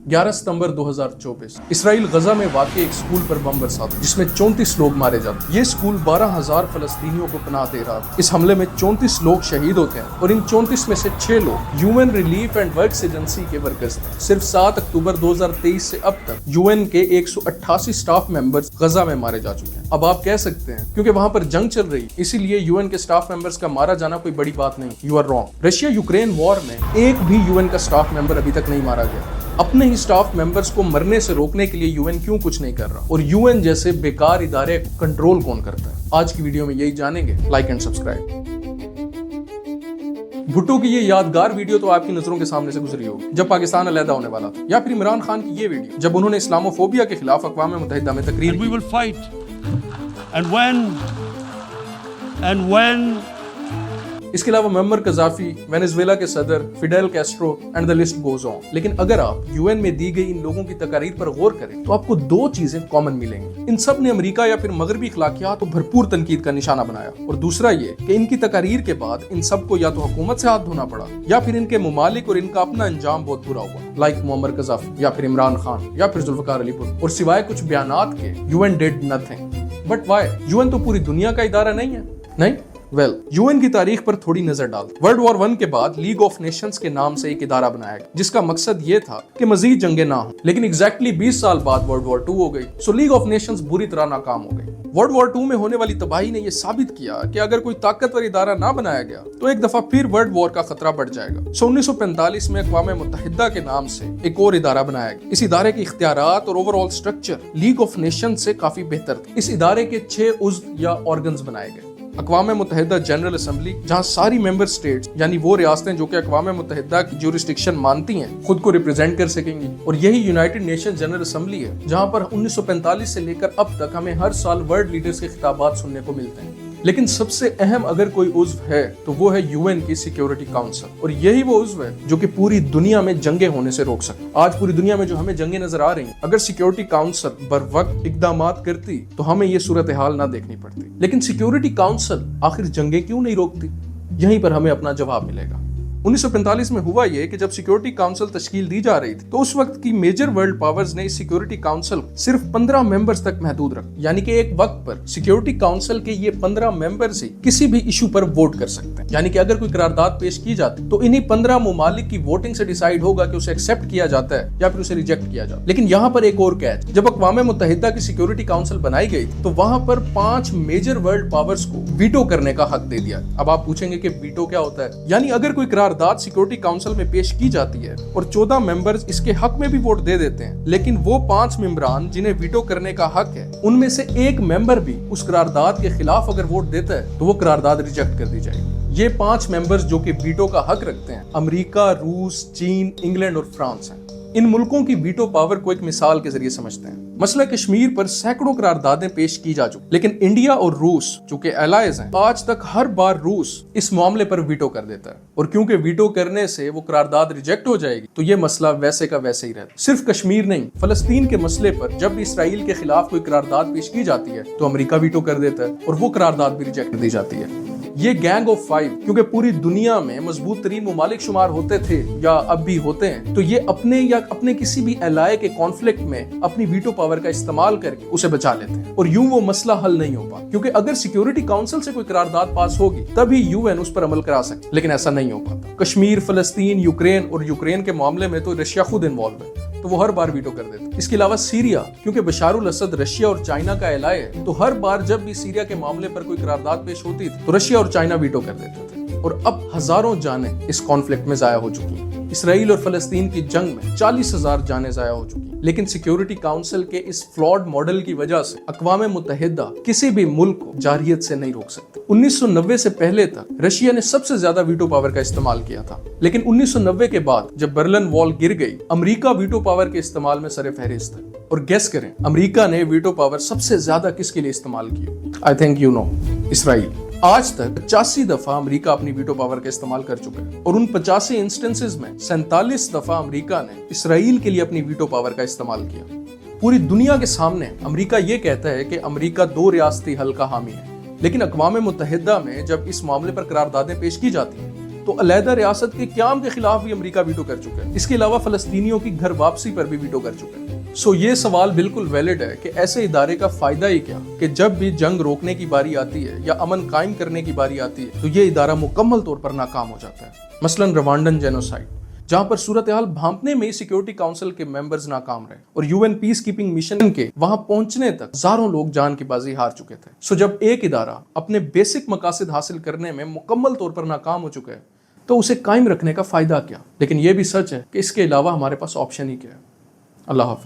11 सितंबर 2024 Israel गजा में वाक़ एक स्कूल पर बम बरसा जिसमें 34 लोग मारे जाते। ये स्कूल 12,000 फलस्तीनियों को पनाह दे रहा था। इस हमले में 34 लोग शहीद होते हैं और इन 34 में से 6 लोग UN relief and works agency के वर्कर्स थे। सिर्फ 7 अक्टूबर 2023 से अब तक यूएन के 188 स्टाफ मेंबर्स गजा में मारे जा चुके हैं। अब आप कह सकते हैं क्योंकि वहां पर जंग चल रही इसीलिए यूएन के स्टाफ मेंबर्स का मारा जाना कोई बड़ी बात नहीं। You are wrong. Russia Ukraine war में एक भी यूएन का स्टाफ मेंबर अभी तक नहीं मारा गया। अपने ही स्टाफ मेंबर्स को मरने से रोकने के लिए यूएन क्यों कुछ नहीं कर रहा और यूएन जैसे बेकार इदारे कंट्रोल कौन करता है? आज की वीडियो में यही जानेंगे। Like and subscribe. भुट्टो की ये यादगार वीडियो तो आपकी नजरों के सामने से गुजरी होगी जब पाकिस्तान अलहदा होने वाला था, या फिर इमरान खान की ये वीडियो जब उन्होंने इस्लामोफोबिया के खिलाफ अक़वाम मुत्तहिदा में तकरीर की। इसके अलावा मुअम्मर कज़ाफ़ी, वेनेज़ुएला के सदर Fidel Castro and the list goes on. लेकिन अगर आप यूएन में दी गई इन लोगों की तकारीर पर गौर करें तो आपको दो चीजें कॉमन मिलेंगी। इन सब ने अमेरिका या फिर मगरबी अखलाकियात को भरपूर तनकीद का निशाना बनाया, और दूसरा ये कि इनकी तकारीर के बाद इन सब को या तो हुकूमत से हाथ धोना पड़ा या फिर इनके मुमालिक और इनका अपना अंजाम बहुत बुरा हुआ, लाइक मुअम्मर कज़ाफ़ी या फिर इमरान खान या फिर जुल्फ़िकार अली भुट्टो। और सिवाय कुछ बयानात के UN did nothing. But why? UN तो पूरी दुनिया का इदारा नहीं है। नहीं, यूएन की तारीख पर थोड़ी नजर डाल। वर्ल्ड वॉर 1 के बाद लीग ऑफ नेशंस के नाम से एक इदारा बनाया गया जिसका मकसद ये था कि मजीद जंगें ना हो। लेकिन एग्जैक्टली 20 साल बाद वर्ल्ड वॉर 2 हो गई, सो लीग ऑफ नेशंस बुरी तरह नाकाम हो गई। वर्ल्ड वॉर 2 में होने वाली तबाही ने यह साबित किया कि अगर कोई ताकतवर इदारा ना बनाया गया तो एक दफा फिर वर्ल्ड वॉर का खतरा बढ़ जाएगा। 1945 में अक़वाम मुत्तहिदा के नाम से एक और इदारा बनाया गया। इस इदारे के इख्तियारात और overall structure league of Nations से काफी बेहतर थे। इस इदारे के 6 उज़्व या ऑर्गन्स बनाए गए। अक़वाम मुत्तहिदा जनरल असेंबली, जहां सारी मेंबर स्टेट्स यानी वो रियासतें जो कि अक़वाम मुत्तहिदा की ज्यूरिसडिक्शन मानती हैं खुद को रिप्रेजेंट कर सकेंगी, और यही यूनाइटेड नेशन जनरल असेंबली है जहां पर 1945 से लेकर अब तक हमें हर साल वर्ल्ड लीडर्स के खिताबात सुनने को मिलते हैं। लेकिन सबसे अहम अगर कोई उज़्व है तो वो है यूएन की सिक्योरिटी काउंसिल, और यही वो उज़्व है जो कि पूरी दुनिया में जंगे होने से रोक सके। आज पूरी दुनिया में जो हमें जंगे नजर आ रही हैं, अगर सिक्योरिटी काउंसिल बर वक्त इकदामात करती तो हमें ये सूरत हाल ना देखनी पड़ती। लेकिन सिक्योरिटी काउंसिल आखिर जंगे क्यों नहीं रोकती? यहीं पर हमें अपना जवाब मिलेगा। 1945 में हुआ ये कि जब सिक्योरिटी काउंसिल तश्कील दी जा रही थी तो उस वक्त की मेजर वर्ल्ड पावर्स ने इस सिक्योरिटी काउंसिल सिर्फ 15 मेंबर्स तक महदूद रखा। यानी कि एक वक्त पर सिक्योरिटी काउंसिल के ये 15 मेंबर्स ही किसी भी इशू पर वोट कर सकते हैं। यानी कि अगर कोई करारदाद पेश की जाती तो इन्हीं 15 मुमालिक की वोटिंग से डिसाइड होगा कि उसे एक्सेप्ट किया जाता है या फिर उसे रिजेक्ट किया जाता है। लेकिन यहाँ पर एक और कैच, जब अक़वाम मुत्तहिदा की सिक्योरिटी काउंसिल बनाई गई तो वहां पर 5 मेजर वर्ल्ड पावर्स को वीटो करने का हक दे दिया। अब आप पूछेंगे कि वीटो क्या होता है? यानी अगर कोई करारदाद सिक्योरिटी काउंसिल में पेश की जाती है और 14 मेंबर्स इसके हक में भी वोट दे देते हैं, लेकिन वो 5 मेंबरान जिन्हें वीटो करने का हक है उनमें से एक मेंबर भी उस करारदाद के खिलाफ अगर वोट देता है तो वो करारदाद रिजेक्ट कर दी जाएगी। ये 5 मेंबर्स जो कि वीटो का हक रखते हैं अमेरिका, रूस, चीन, इंग्लैंड और फ्रांस हैं। इन मुल्कों की वीटो पावर को एक मिसाल के जरिए समझते हैं। मसला कश्मीर पर सैकड़ों करारदादें पेश की जा चुकी, लेकिन इंडिया और रूस जो कि एलाइज हैं, आज तक हर बार रूस इस मामले पर वीटो कर देता है, और क्योंकि वीटो करने से वो करारदाद रिजेक्ट हो जाएगी तो ये मसला वैसे का वैसे ही रहता। सिर्फ कश्मीर नहीं, फलस्तीन के मसले पर जब इसराइल के खिलाफ कोई करारदाद पेश की जाती है तो अमेरिका वीटो कर देता है और वो करारदाद भी रिजेक्ट कर दी जाती है। ये गैंग ऑफ 5 क्योंकि पूरी दुनिया में मजबूत तरीन मुमालिक शुमार होते थे या अब भी होते हैं, तो ये अपने किसी भी एलाय के कॉन्फ्लिक्ट में अपनी वीटो पावर का इस्तेमाल करके उसे बचा लेते हैं, और यूं वो मसला हल नहीं हो पाता। क्योंकि अगर सिक्योरिटी काउंसिल से कोई करारदाद पास होगी तभी यूएन उस पर अमल करा सके, लेकिन ऐसा नहीं हो पाता। कश्मीर, फलस्तीन, यूक्रेन, और यूक्रेन के मामले में तो रशिया खुद इन्वॉल्व है तो वो हर बार वीटो कर देते। इसके अलावा सीरिया, क्योंकि बशारुल असद रशिया और चाइना का एलाय है तो हर बार जब भी सीरिया के मामले पर कोई करारदाद पेश होती थी तो रशिया और चाइना वीटो कर देते थे, और अब हजारों जानें इस कॉन्फ्लिक्ट में जाया हो चुकी हैं। इसराइल और फलस्तीन की जंग में 40,000 जानें जाया हो चुकी हैं। लेकिन सिक्योरिटी काउंसिल के इस फ्लॉड मॉडल की वजह से अक़वाम मुत्तहिदा किसी भी मुल्क को जारहियत से नहीं रोक सकते। 1990 से पहले तक रशिया ने सबसे ज्यादा वीटो पावर का इस्तेमाल किया था, लेकिन 1990 के बाद जब बर्लिन वॉल गिर गई, अमेरिका वीटो पावर के इस्तेमाल में सरे फहरिस्त है। और गेस करें अमेरिका ने वीटो पावर सबसे ज्यादा किसके लिए इस्तेमाल की? I think you know, Israel. आज तक 85 दफा अमेरिका अपनी वीटो पावर का इस्तेमाल कर चुका है, और उन 85 इंस्टेंसेस में 47 दफा अमेरिका ने इसराइल के लिए अपनी वीटो पावर का इस्तेमाल किया। पूरी दुनिया के सामने अमेरिका ये कहता है कि अमेरिका 2 रियासती हल का हामी है, लेकिन अक़वाम मुत्तहिदा में जब इस मामले पर करारदादें पेश की जाती हैं تو علیحدہ ریاست کے قیام کے خلاف بھی امریکہ ویٹو کر چکا ہے. اس کے علاوہ فلسطینیوں کی گھر واپسی پر بھی ویٹو کر چکا ہے. سو یہ سوال بالکل ویلڈ ہے کہ ایسے ادارے کا فائدہ ہی کیا کہ جب بھی جنگ روکنے کی باری آتی ہے یا امن قائم کرنے کی باری آتی ہے تو یہ ادارہ مکمل طور پر ناکام ہو جاتا ہے. مثلا روانڈن جینوسائیڈ، جہاں پر صورتحال بھانپنے میں سیکیورٹی کاؤنسل کے ممبرز ناکام رہے اور UN پیس کیپنگ مشن کے وہاں پہنچنے تک ہزاروں لوگ جان کی بازی ہار چکے تھے. سو جب ایک ادارہ اپنے بیسک مقاصد حاصل کرنے میں مکمل طور پر ناکام ہو چکا ہے تو اسے قائم رکھنے کا فائدہ کیا؟ لیکن یہ بھی سچ ہے کہ اس کے علاوہ ہمارے پاس آپشن ہی کیا ہے. اللہ حافظ.